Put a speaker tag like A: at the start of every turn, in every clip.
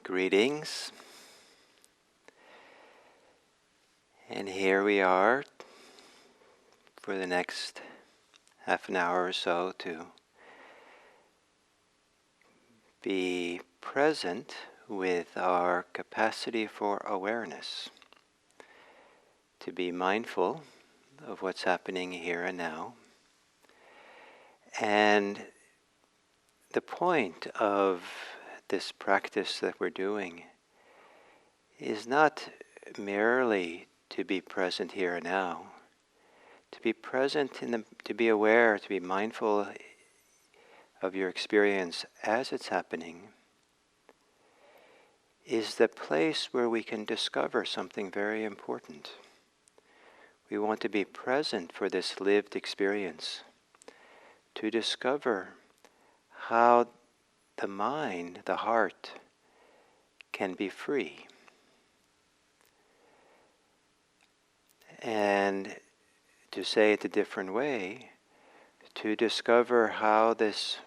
A: Greetings, and here we are for the next half an hour or so to be present with our capacity for awareness, to be mindful of what's happening here and now. And the point of this practice that we're doing is not merely to be present here and now, to be present to be aware, to be mindful of your experience as it's happening, is the place where we can discover something very important. We want to be present for this lived experience, to discover how the mind, the heart, can be free. And to say it a different way, to discover how this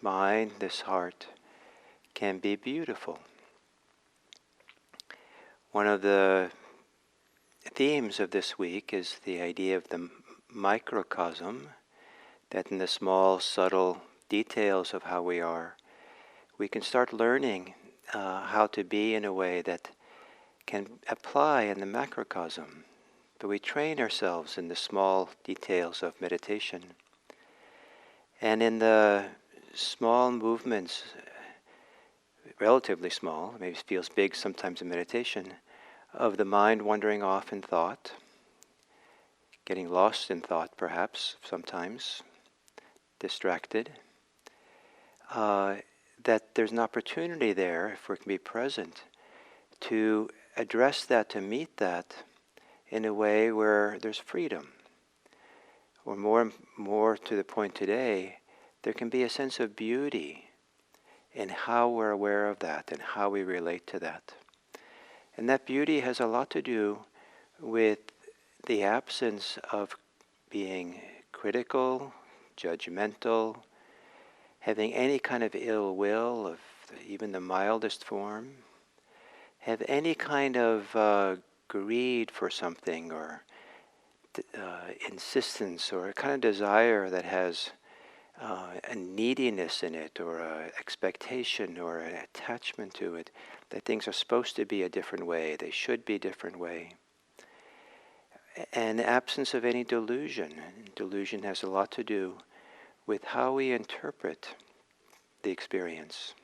A: mind, this heart, can be beautiful. One of the themes of this week is the idea of the microcosm, that in the small, subtle details of how we are, we can start learning how to be in a way that can apply in the macrocosm. But we train ourselves in the small details of meditation. And in the small movements, relatively small, maybe it feels big sometimes in meditation, of the mind wandering off in thought, getting lost in thought perhaps sometimes, distracted, that there's an opportunity there, if we can be present, to address that, to meet that in a way where there's freedom. Or more to the point today, there can be a sense of beauty in how we're aware of that and how we relate to that. And that beauty has a lot to do with the absence of being critical, judgmental, having any kind of ill will of even the mildest form, have any kind of greed for something or insistence or a kind of desire that has a neediness in it or an expectation or an attachment to it, that things are supposed to be a different way, they should be a different way. And the absence of any delusion. Delusion has a lot to do with how we interpret the experience.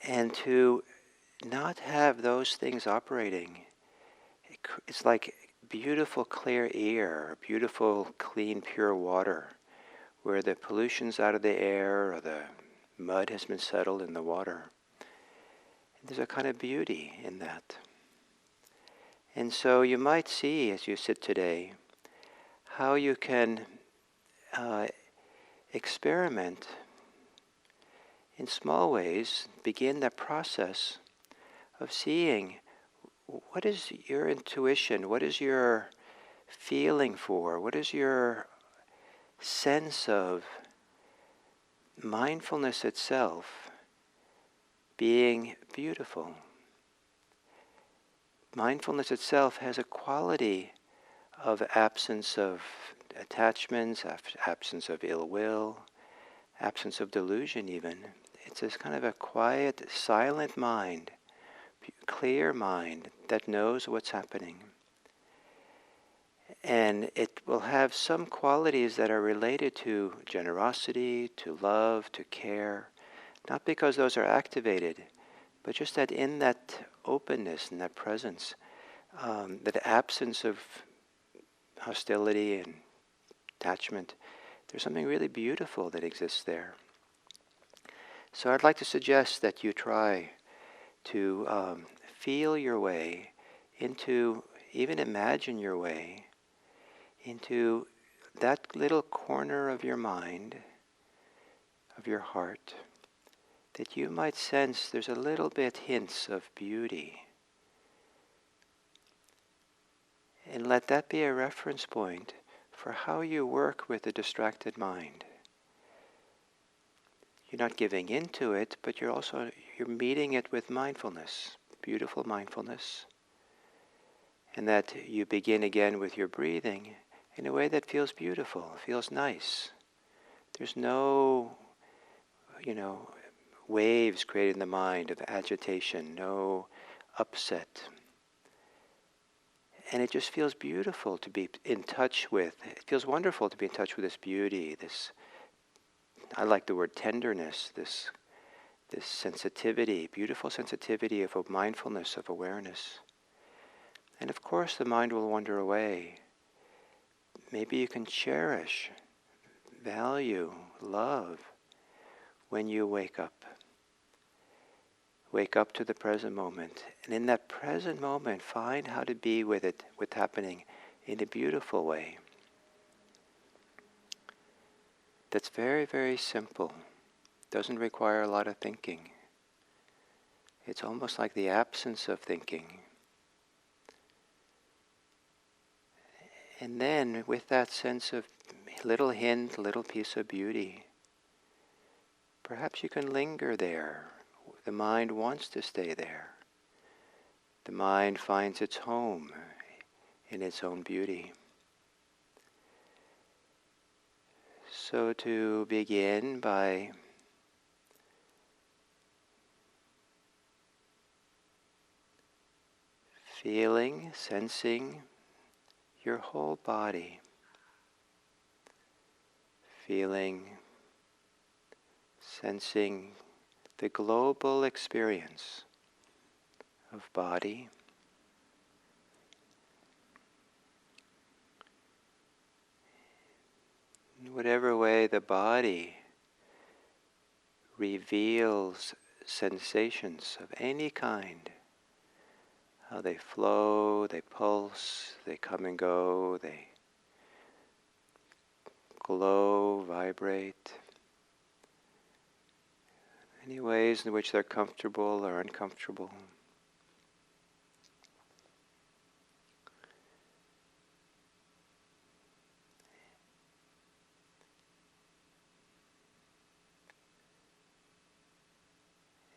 A: And to not have those things operating, it's like beautiful clear air, beautiful clean pure water, where the pollution's out of the air or the mud has been settled in the water. There's a kind of beauty in that. And so you might see as you sit today how you can experiment in small ways, begin that process of seeing what is your intuition, what is your feeling for, what is your sense of mindfulness itself being beautiful. Mindfulness itself has a quality of absence of attachments, absence of ill will, absence of delusion even. It's this kind of a quiet, silent mind, clear mind that knows what's happening. And it will have some qualities that are related to generosity, to love, to care, not because those are activated, but just that in that openness and that presence, that absence of hostility and attachment, there's something really beautiful that exists there. So I'd like to suggest that you try to feel your way into, even imagine your way into that little corner of your mind, of your heart, that you might sense there's a little bit hints of beauty. And let that be a reference point for how you work with the distracted mind. You're not giving into it, but you're meeting it with mindfulness, beautiful mindfulness. And that you begin again with your breathing in a way that feels beautiful, feels nice. There's no, waves created in the mind of agitation, no upset. And it just feels beautiful to be in touch with. It feels wonderful to be in touch with this beauty, I like the word tenderness, this sensitivity, beautiful sensitivity of mindfulness, of awareness. And of course the mind will wander away. Maybe you can cherish, value, love when you wake up. Wake up to the present moment. And in that present moment, find how to be with it, what's happening, in a beautiful way. That's very, very simple. Doesn't require a lot of thinking. It's almost like the absence of thinking. And then, with that sense of little hint, little piece of beauty, perhaps you can linger there. The mind wants to stay there. The mind finds its home in its own beauty. So to begin by feeling, sensing your whole body, feeling, sensing the global experience of body, in whatever way the body reveals sensations of any kind, how they flow, they pulse, they come and go, they glow, vibrate. Any ways in which they're comfortable or uncomfortable.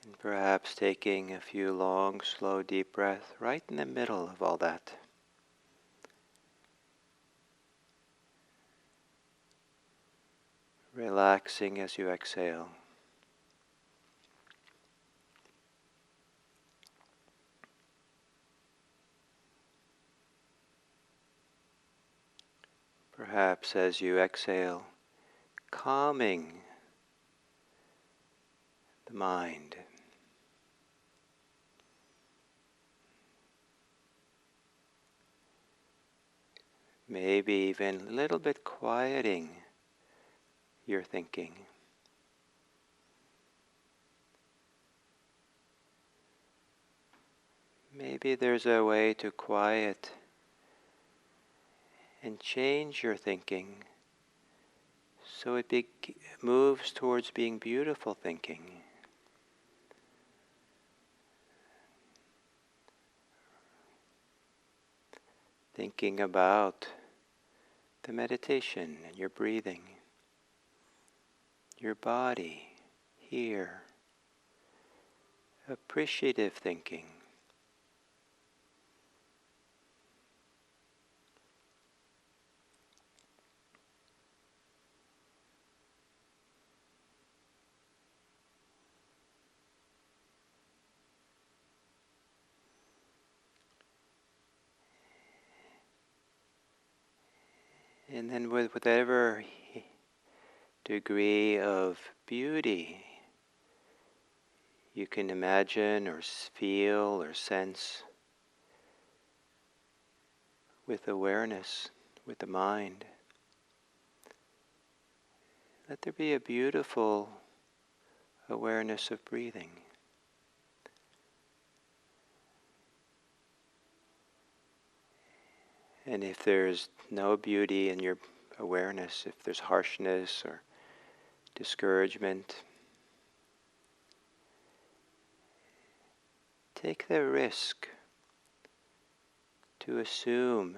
A: And perhaps taking a few long, slow, deep breaths right in the middle of all that. Relaxing as you exhale. Perhaps as you exhale, calming the mind. Maybe even a little bit quieting your thinking. Maybe there's a way to quiet and change your thinking so it moves towards being beautiful thinking. Thinking about the meditation and your breathing, your body here, appreciative thinking. And then with whatever degree of beauty you can imagine or feel or sense, with awareness, with the mind, let there be a beautiful awareness of breathing. And if there's no beauty in your awareness, if there's harshness or discouragement, take the risk to assume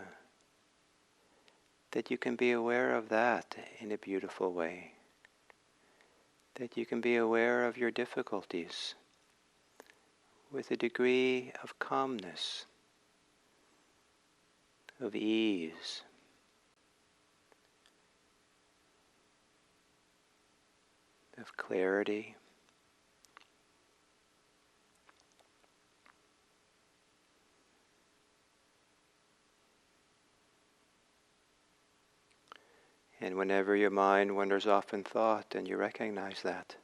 A: that you can be aware of that in a beautiful way. that you can be aware of your difficulties with a degree of calmness, of ease, of clarity. And whenever your mind wanders off in thought and you recognize that,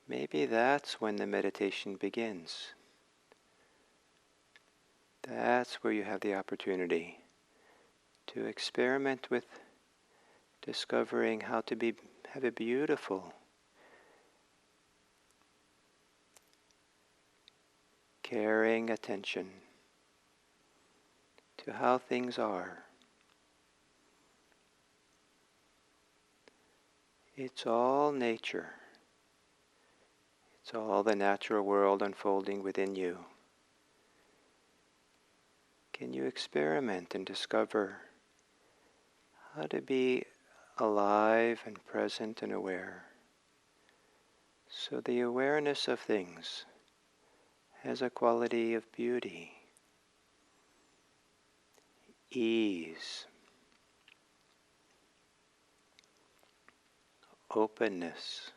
A: maybe that's when the meditation begins. That's where you have the opportunity to experiment with discovering how to have a beautiful, caring attention to how things are. It's all nature. It's all the natural world unfolding within you. Can you experiment and discover how to be alive and present and aware? So the awareness of things has a quality of beauty, ease, openness.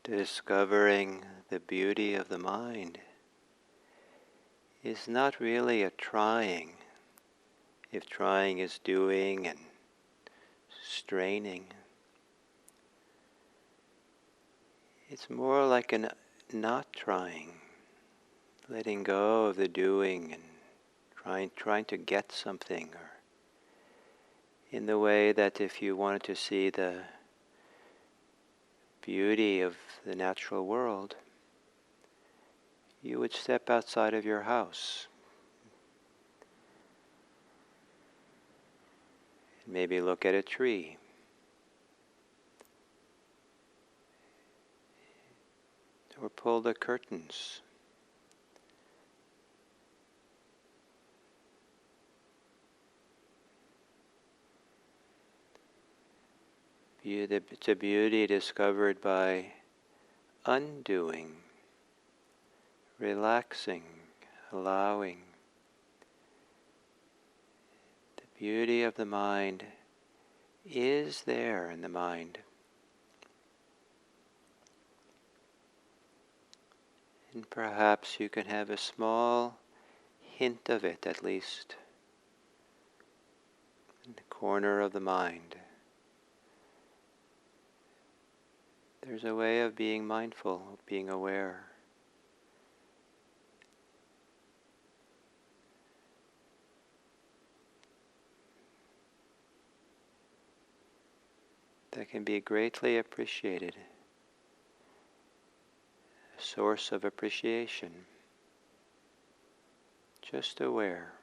A: Discovering the beauty of the mind is not really a trying. If trying is doing and straining, it's more like an not trying, letting go of the doing and trying to get something, or in the way that if you wanted to see the beauty of the natural world, you would step outside of your house. Maybe look at a tree. Or pull the curtains. It's a beauty discovered by undoing, relaxing, allowing. The beauty of the mind is there in the mind. And perhaps you can have a small hint of it, at least, in the corner of the mind. There's a way of being mindful, of being aware. That can be greatly appreciated. A source of appreciation. Just aware.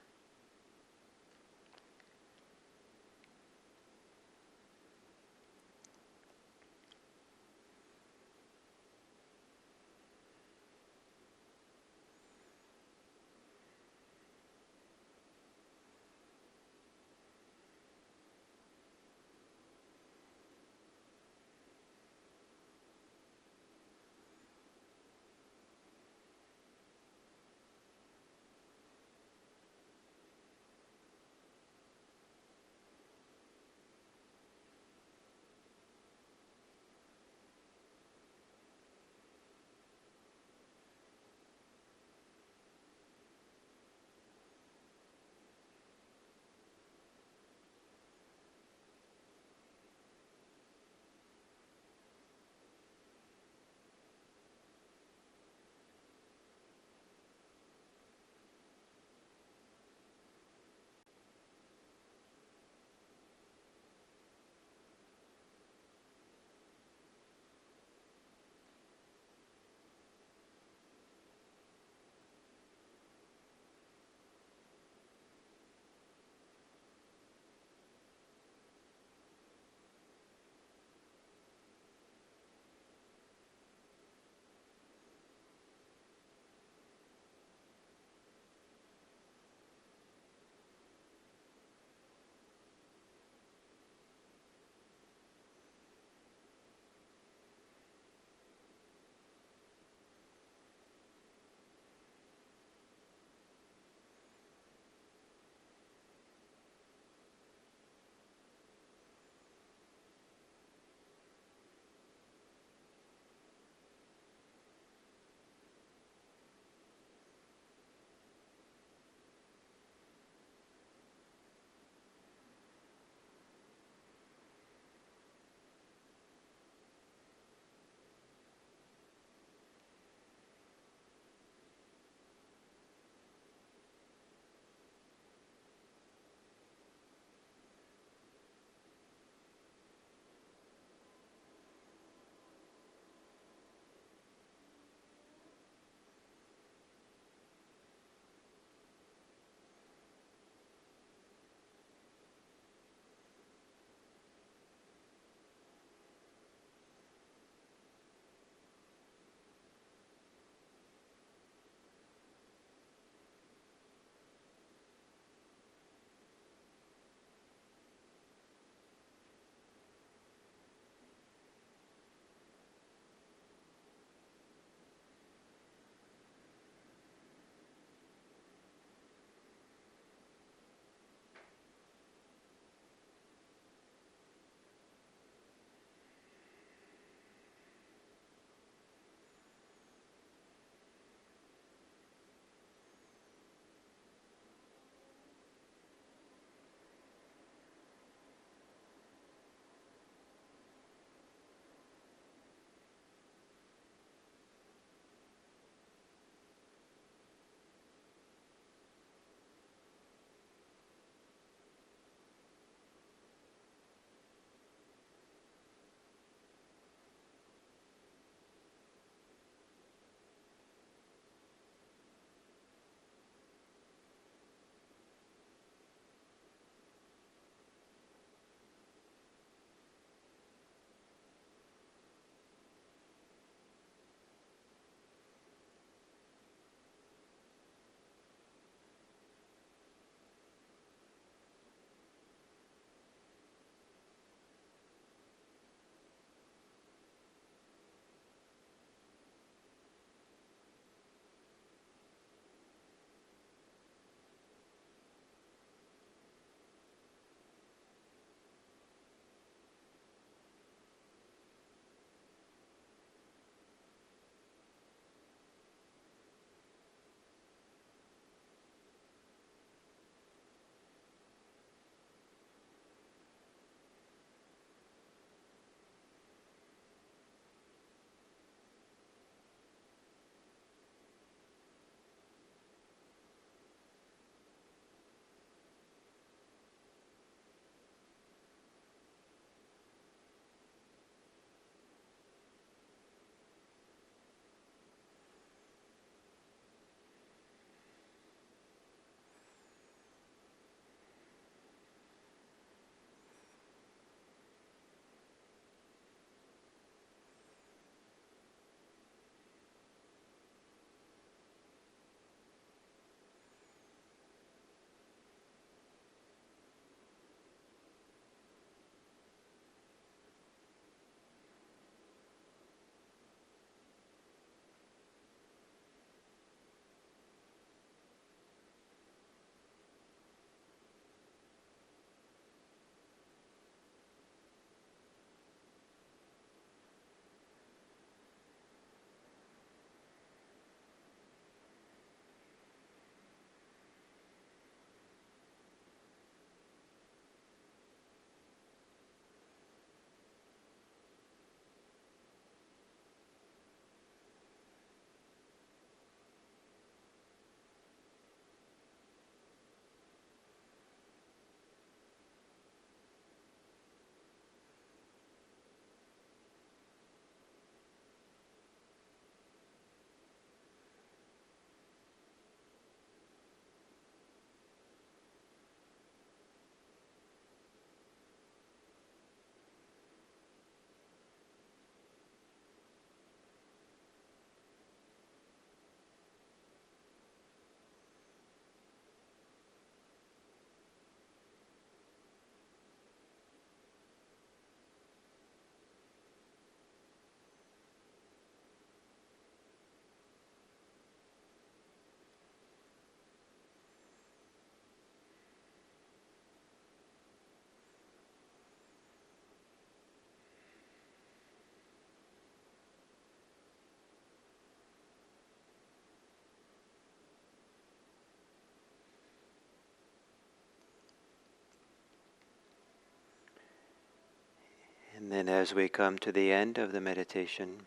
A: And as we come to the end of the meditation,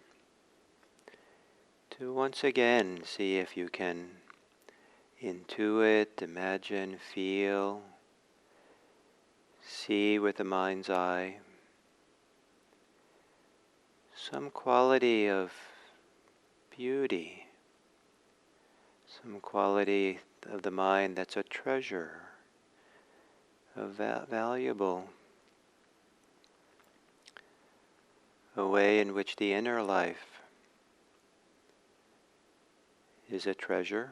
A: to once again see if you can intuit, imagine, feel, see with the mind's eye some quality of beauty, some quality of the mind that's a treasure, valuable, a way in which the inner life is a treasure.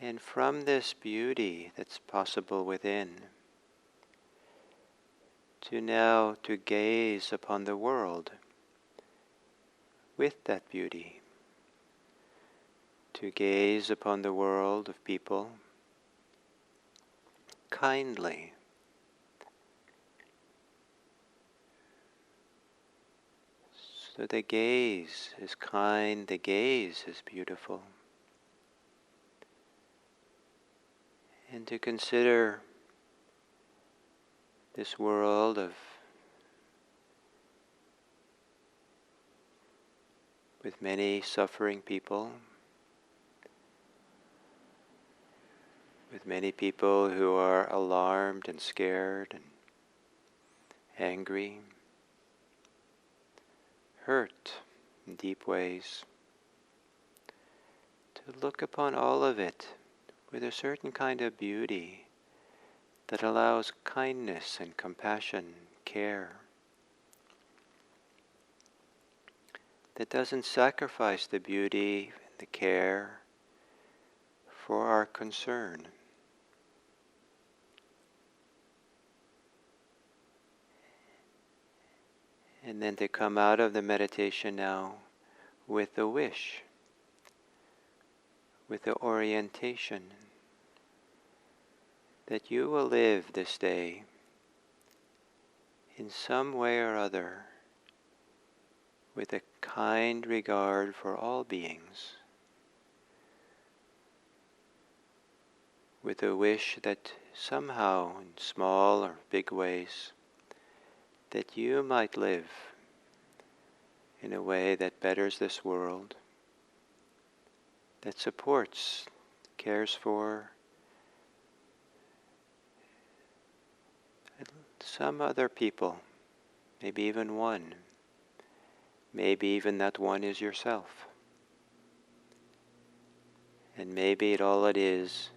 A: And from this beauty that's possible within, to gaze upon the world with that beauty, to gaze upon the world of people kindly, so the gaze is kind, the gaze is beautiful. And to consider this world with many suffering people, with many people who are alarmed and scared and angry, hurt in deep ways, to look upon all of it with a certain kind of beauty that allows kindness and compassion, care, that doesn't sacrifice the beauty, the care for our concern. And then to come out of the meditation now with a wish, with the orientation that you will live this day in some way or other with a kind regard for all beings, with a wish that somehow, in small or big ways, that you might live in a way that betters this world, that supports, cares for some other people, maybe even one. Maybe even that one is yourself. And maybe all it is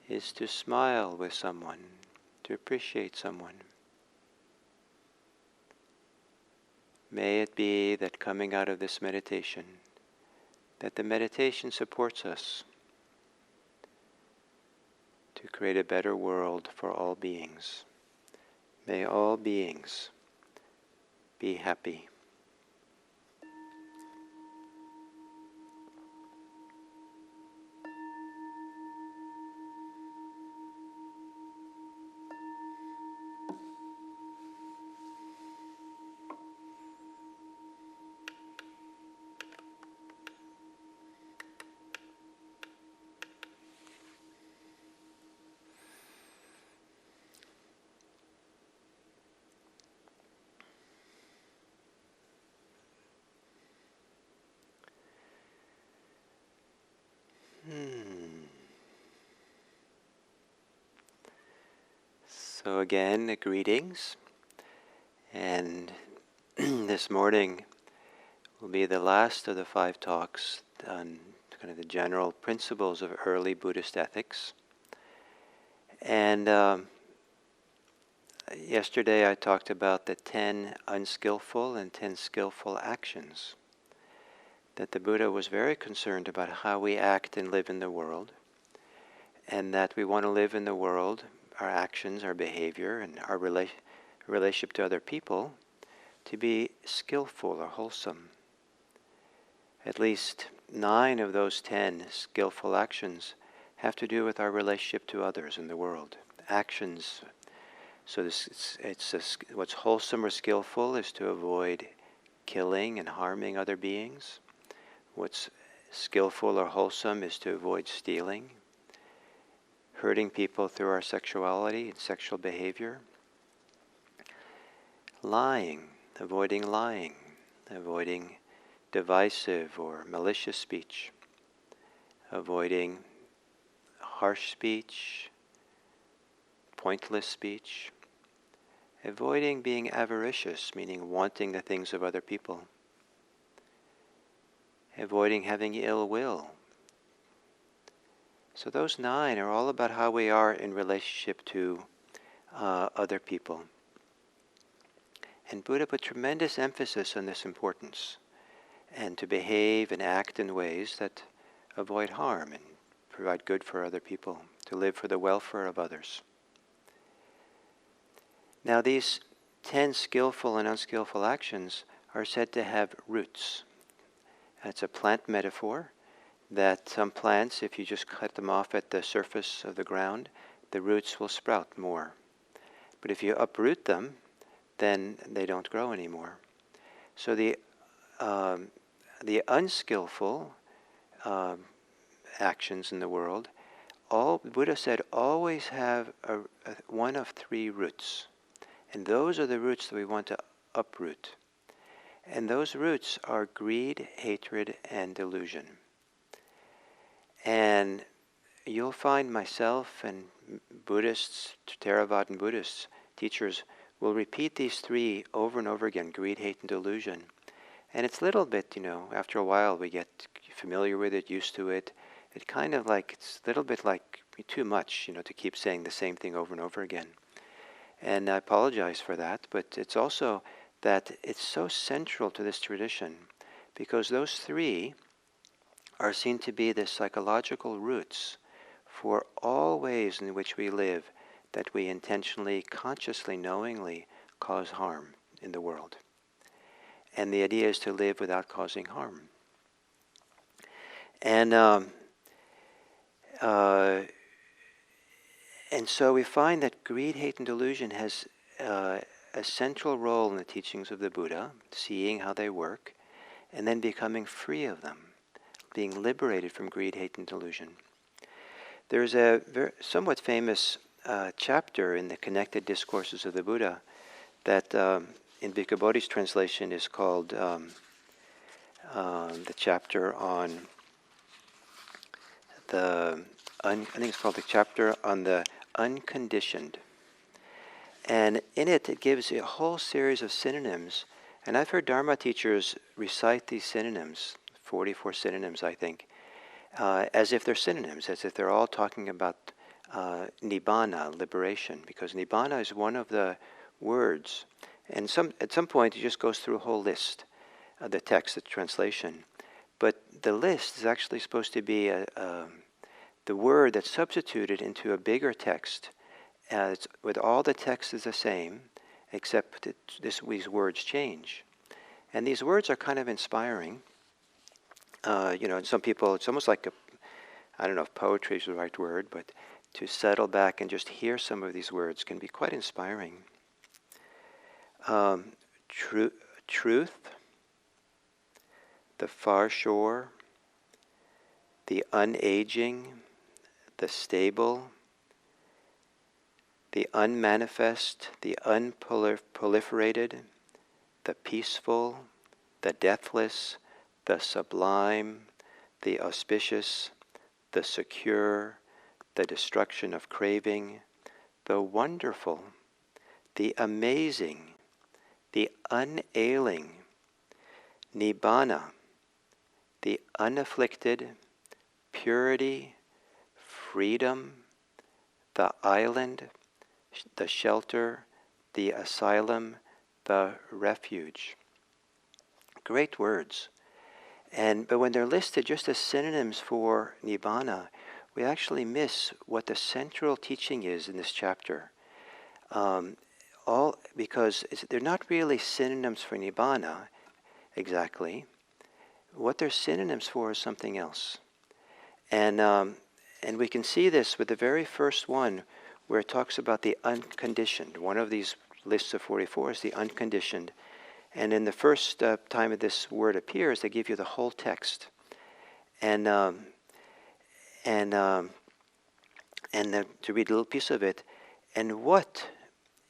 A: to smile with someone, to appreciate someone. May it be that coming out of this meditation, that the meditation supports us to create a better world for all beings. May all beings be happy. So again, greetings, and this morning will be the last of the 5 talks on kind of the general principles of early Buddhist ethics. And yesterday I talked about the 10 unskillful and 10 skillful actions, that the Buddha was very concerned about how we act and live in the world, and that we want to live in the world, our actions, our behavior, and our relationship to other people, to be skillful or wholesome. At least 9 of those 10 skillful actions have to do with our relationship to others in the world. Actions, so what's wholesome or skillful is to avoid killing and harming other beings. What's skillful or wholesome is to avoid stealing, hurting people through our sexuality and sexual behavior. lying, avoiding divisive or malicious speech, avoiding harsh speech, pointless speech, avoiding being avaricious, meaning wanting the things of other people, avoiding having ill will. So those 9 are all about how we are in relationship to other people. And Buddha put tremendous emphasis on this importance, and to behave and act in ways that avoid harm and provide good for other people, to live for the welfare of others. Now these 10 skillful and unskillful actions are said to have roots. It's a plant metaphor that some plants, if you just cut them off at the surface of the ground, the roots will sprout more. But if you uproot them, then they don't grow anymore. So the unskillful actions in the world, Buddha said, always have one of 3 roots. And those are the roots that we want to uproot. And those roots are greed, hatred, and delusion. And you'll find myself and Buddhists, Theravadan Buddhists, teachers, will repeat these 3 over and over again, greed, hate, and delusion. And it's a little bit, after a while we get familiar with it, used to it. It's a little bit like too much, to keep saying the same thing over and over again. And I apologize for that, but it's also that it's so central to this tradition, because those 3 are seen to be the psychological roots for all ways in which we live that we intentionally, consciously, knowingly cause harm in the world. And the idea is to live without causing harm. And so we find that greed, hate, and delusion has a central role in the teachings of the Buddha, seeing how they work, and then becoming free of them, being liberated from greed, hate, and delusion. There's a somewhat famous chapter in the Connected Discourses of the Buddha that in Bhikkhu Bodhi's translation is called the chapter on I think it's called the chapter on the unconditioned. And in it gives a whole series of synonyms. And I've heard Dharma teachers recite these synonyms, 44 synonyms, I think, as if they're synonyms, as if they're all talking about nibbana, liberation, because nibbana is one of the words. And at some point, it just goes through a whole list of the text, the translation. But the list is actually supposed to be the word that's substituted into a bigger text. With all the text is the same, except that these words change. And these words are kind of inspiring. And some people, it's almost like I don't know if poetry is the right word, but to settle back and just hear some of these words can be quite inspiring. Truth, the far shore, the unaging, the stable, the unmanifest, the unproliferated, the peaceful, the deathless, the sublime, the auspicious, the secure, the destruction of craving, the wonderful, the amazing, the unailing, nibbana, the unafflicted, purity, freedom, the island, the shelter, the asylum, the refuge. Great words. But when they're listed just as synonyms for nibbana, we actually miss what the central teaching is in this chapter. Because they're not really synonyms for nibbana exactly. What they're synonyms for is something else. And we can see this with the very first one, where it talks about the unconditioned. One of these lists of 44 is the unconditioned. And in the first time that this word appears, they give you the whole text. And then to read a little piece of it. And what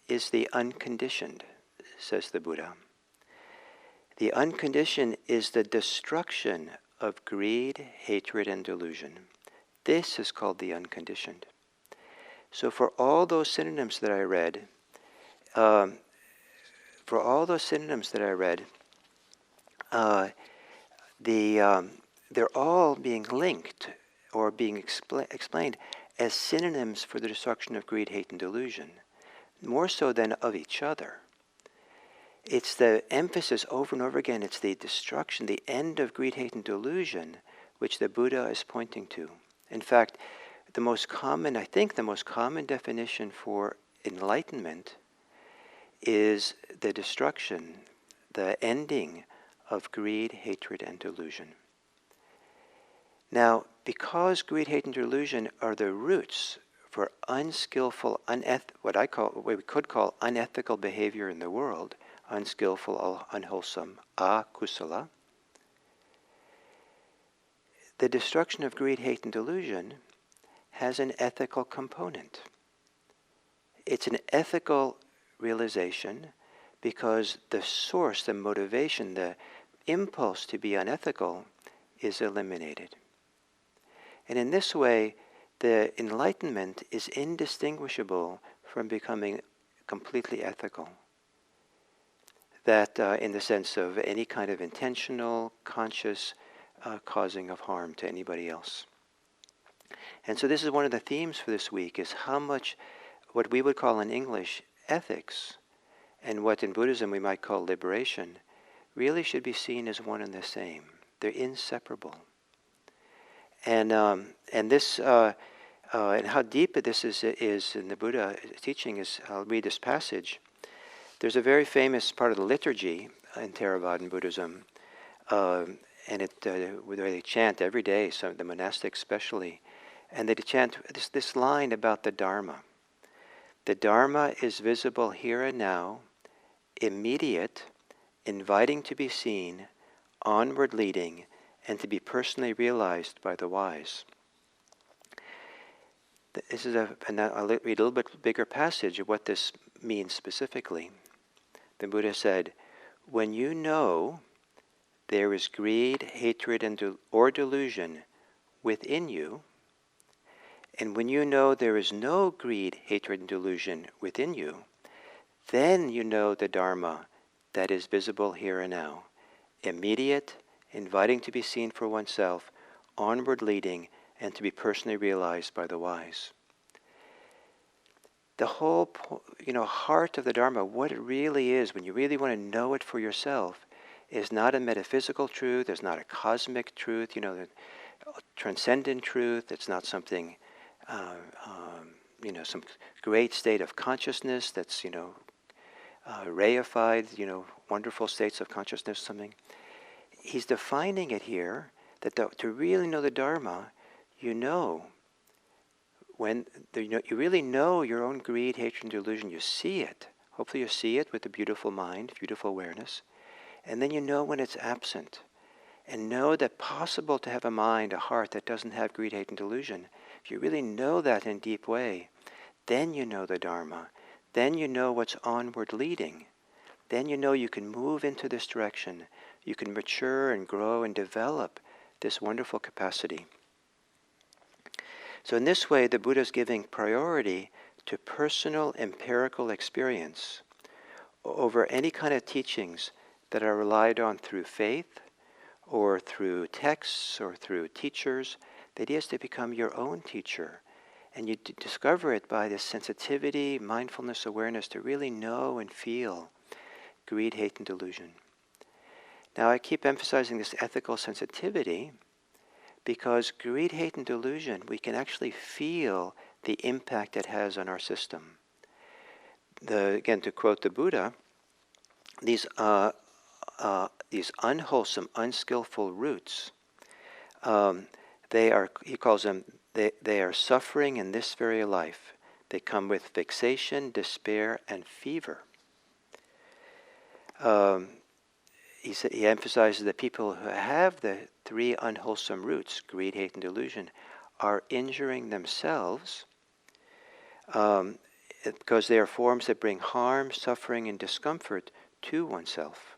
A: is the unconditioned? says the Buddha. The unconditioned is the destruction of greed, hatred, and delusion. This is called the unconditioned. So for all those synonyms that I read, they're all being linked or being explained as synonyms for the destruction of greed, hate, and delusion, more so than of each other. It's the emphasis over and over again, it's the destruction, the end of greed, hate, and delusion, which the Buddha is pointing to. In fact, the most common definition for enlightenment is the destruction, the ending of greed, hatred, and delusion. Now, because greed, hate, and delusion are the roots for unskillful, what we could call unethical behavior in the world, unskillful, unwholesome, akusala, the destruction of greed, hate, and delusion has an ethical component. It's an ethical realization because the source, the motivation, the impulse to be unethical is eliminated. And in this way, the enlightenment is indistinguishable from becoming completely ethical. That in the sense of any kind of intentional, conscious causing of harm to anybody else. And so this is one of the themes for this week, is how much what we would call in English ethics and what in Buddhism we might call liberation really should be seen as one and the same. They're inseparable. And this and how deep this is in the Buddha teaching is, I'll read this passage. There's a very famous part of the liturgy in Theravada Buddhism, and where they chant every day, so the monastics especially, and they chant this line about the Dharma. The Dharma is visible here and now, immediate, inviting to be seen, onward leading, and to be personally realized by the wise. This is I'll read a little bit bigger passage of what this means specifically. The Buddha said, when you know there is greed, hatred, or delusion within you, and when you know there is no greed, hatred, and delusion within you, then you know the Dharma that is visible here and now, immediate, inviting to be seen for oneself, onward leading, and to be personally realized by the wise. The whole heart of the Dharma, what it really is, when you really want to know it for yourself, is not a metaphysical truth, it's not a cosmic truth, the transcendent truth, it's not something, some great state of consciousness that's, reified, wonderful states of consciousness, something. He's defining it here, that to really know the Dharma, when you really know your own greed, hatred, and delusion, you see it. Hopefully you see it with a beautiful mind, beautiful awareness. And then you know when it's absent. And know that possible to have a mind, a heart that doesn't have greed, hate, and delusion. If you really know that in a deep way, then you know the Dharma. Then you know what's onward leading. Then you know you can move into this direction. You can mature and grow and develop this wonderful capacity. So in this way, the Buddha is giving priority to personal empirical experience over any kind of teachings that are relied on through faith or through texts or through teachers. The idea is to become your own teacher. And you discover it by this sensitivity, mindfulness, awareness to really know and feel greed, hate, and delusion. Now I keep emphasizing this ethical sensitivity because greed, hate, and delusion, we can actually feel the impact it has on our system. Again, to quote the Buddha, these unwholesome, unskillful roots, he calls them, they are suffering in this very life. They come with fixation, despair, and fever. He emphasizes that people who have the three unwholesome roots, greed, hate, and delusion, are injuring themselves because they are forms that bring harm, suffering, and discomfort to oneself.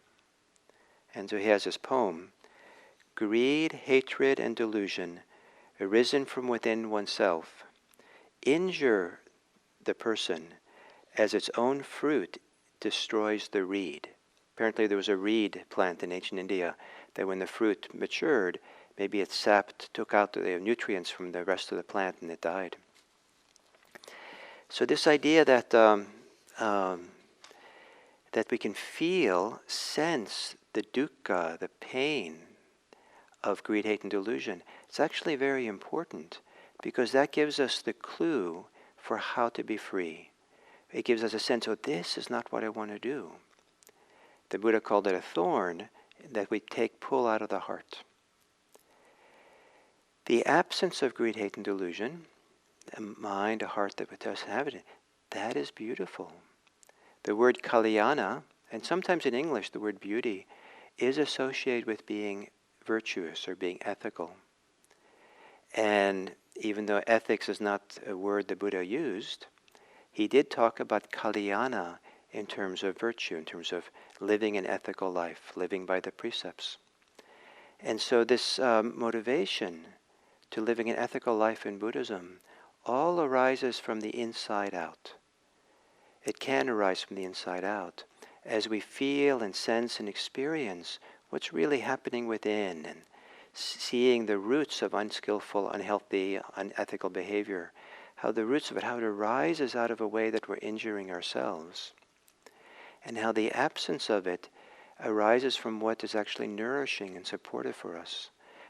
A: And so he has this poem, greed, hatred, and delusion, arisen from within oneself, injure the person as its own fruit destroys the reed. Apparently there was a reed plant in ancient India that when the fruit matured, maybe it sapped, took out the nutrients from the rest of the plant and it died. So this idea that that we can feel, sense the dukkha, the pain of greed, hate, and delusion, it's actually very important because that gives us the clue for how to be free. It gives us a sense, oh, this is not what I want to do. The Buddha called it a thorn that we pull out of the heart. The absence of greed, hate, and delusion, a mind, a heart that doesn't have it, that is beautiful. The word kalyana, and sometimes in English the word beauty, is associated with being virtuous or being ethical. And even though ethics is not a word the Buddha used, he did talk about kalyana in terms of virtue, in terms of living an ethical life, living by the precepts. And so this motivation to living an ethical life in Buddhism all arises from the inside out. It can arise from the inside out as we feel and sense and experience what's really happening within and seeing the roots of unskillful, unhealthy, unethical behavior, how the roots of it, how it arises out of a way that we're injuring ourselves, and how the absence of it arises from what is actually nourishing and supportive for us,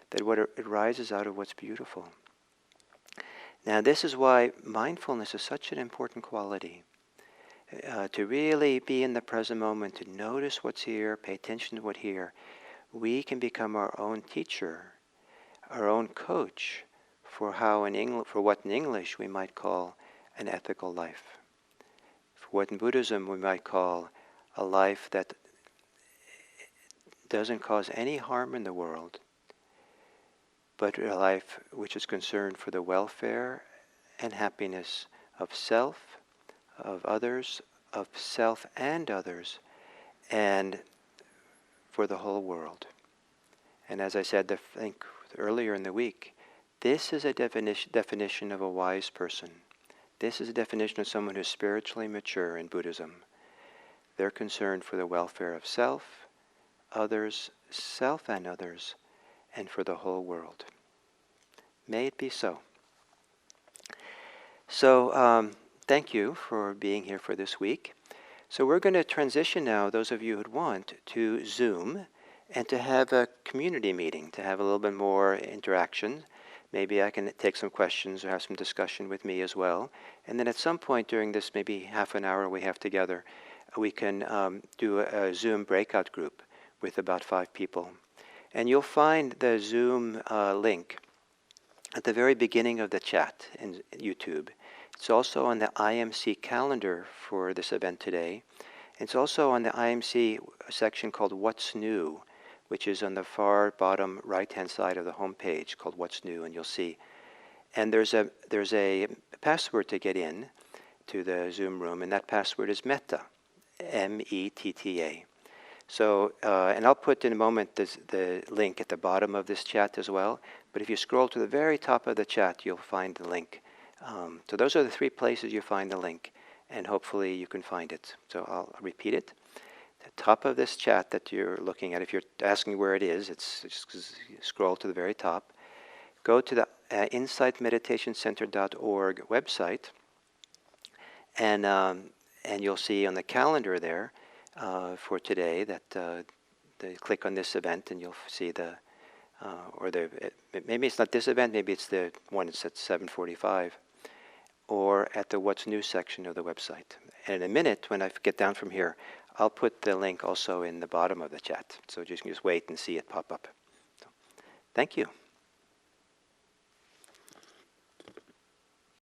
A: that what it arises out of what's beautiful. Now this is why mindfulness is such an important quality. To really be in the present moment, to notice what's here, pay attention to what's here, we can become our own teacher, our own coach for for what in English we might call an ethical life. For what in Buddhism we might call a life that doesn't cause any harm in the world, but a life which is concerned for the welfare and happiness of self, of others, of self and others, and for the whole world. And as I said, I think earlier in the week, this is a definition of a wise person. This is a definition of someone who's spiritually mature in Buddhism. They're concerned for the welfare of self, others, self and others, and for the whole world. May it be so. So, thank you for being here for this week. So we're going to transition now, those of you who'd want, to Zoom and to have a community meeting, to have a little bit more interaction. Maybe I can take some questions or have some discussion with me as well. And then at some point during this maybe half an hour we have together, we can do a Zoom breakout group with about 5 people. And you'll find the Zoom link at the very beginning of the chat in YouTube. It's also on the IMC calendar for this event today. It's also on the IMC section called What's New, which is on the far bottom right-hand side of the homepage called What's New, and you'll see. And there's a password to get in to the Zoom room, and that password is METTA, METTA. So, and I'll put in a moment the link at the bottom of this chat as well, but if you scroll to the very top of the chat, you'll find the link. So those are the 3 places you find the link, and hopefully you can find it. So I'll repeat it. The top of this chat that you're looking at, if you're asking where it is, it's just scroll to the very top. Go to the insightmeditationcenter.org website, and you'll see on the calendar there for today that click on this event, and you'll see maybe it's not this event, maybe it's the one that's at 7:45, or at the What's New section of the website. And in a minute, when I get down from here, I'll put the link also in the bottom of the chat. So you can just wait and see it pop up. So, thank you.